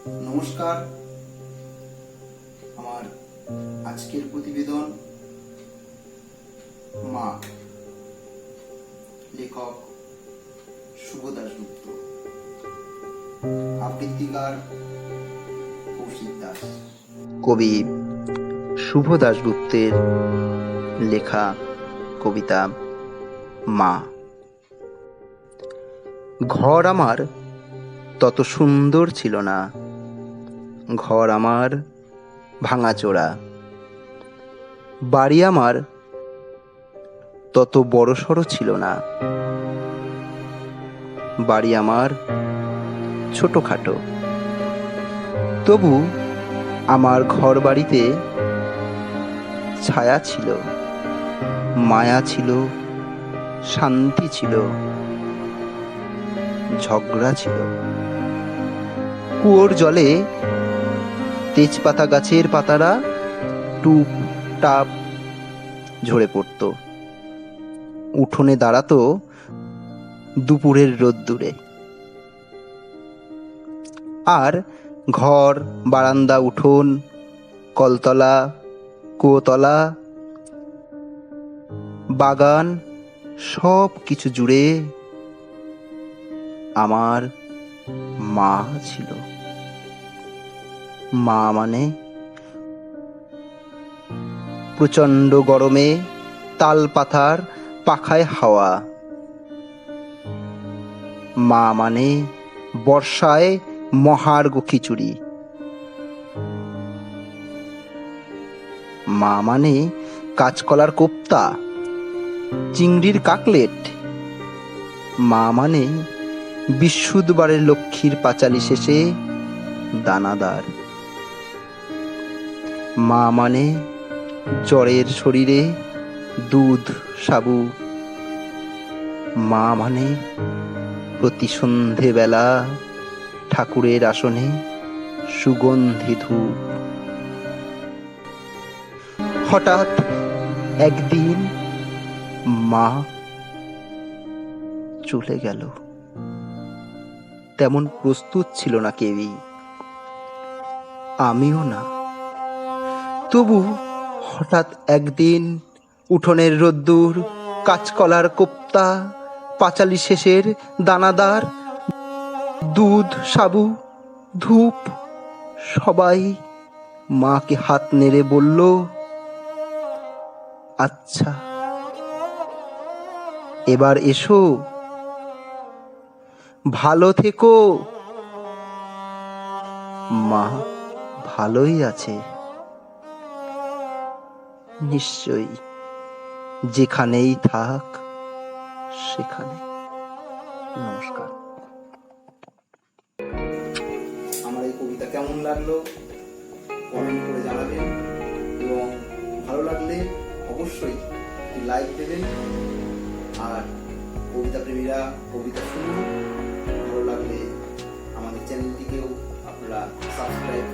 নমস্কার। আমার আজকের প্রতিবেদন মা, লেখক শুভ দাশগুপ্ত, আবৃত্তিকার কৌশিক দাস। কবি শুভ দাশগুপ্তের লেখা কবিতা মা। ঘর আমার তত সুন্দর ছিল না, ঘর আমার ভাঙাচোরা। বাড়ি আমার তত বড়সড় ছিল না, বাড়ি আমার ছোটখাটো। তবু আমার ঘর বাড়িতে ছায়া ছিল, মায়া ছিল, শান্তি ছিল, ঝগড়া ছিল। কুয়োর জলে তেজপাতা গাছের পাতারা টুপ টাপ ঝরে পড়ত। উঠোনে দাঁড়াতো দুপুরের রোদ্দুরে। আর ঘর, বারান্দা, উঠোন, কলতলা, কুয়োতলা, বাগান সব কিছু জুড়ে আমার মা ছিল। মা মানে প্রচণ্ড গরমে তাল পাতার পাখায় হাওয়া। মা মানে বর্ষায় মহার্ঘ খিচুড়ি। মা মানে কাঁচকলার কোপ্তা, চিংড়ির কাকলেট। মা মানে বিশুদ্ধবারের লক্ষ্মীর পাঁচালি শেষে দানাদার। মা মানে জ্বরের শরীরে দুধ সাবু। মা মানে প্রতি সন্ধেবেলা ঠাকুরের আসনে সুগন্ধি ধূপ। হঠাৎ একদিন মা চলে গেল। তেমন প্রস্তুত ছিল না কেউই, আমিও না। তবু হঠাৎ একদিন উঠোনের রোদ্দুর, কাঁচকলার কোপ্তা, পাঁচালি শেষের দানাদার, দুধ সাবু, ধূপ, সবাই মাকে হাত নেড়ে বলল, আচ্ছা এবার এসো, ভালো থেকো। মা ভালোই আছে নিশ্চয়ই, যেখানেই থাক সেখানে। নমস্কার। আমার এই কবিতা কেমন লাগলো কমেন্ট করে জানাবেন, এবং ভালো লাগলে অবশ্যই একটি লাইক দেবেন। আর কবিতা প্রেমীরা কবিতা শুনুন, ভালো লাগলে আমাদের চ্যানেলটিকেও আপনারা সাবস্ক্রাইব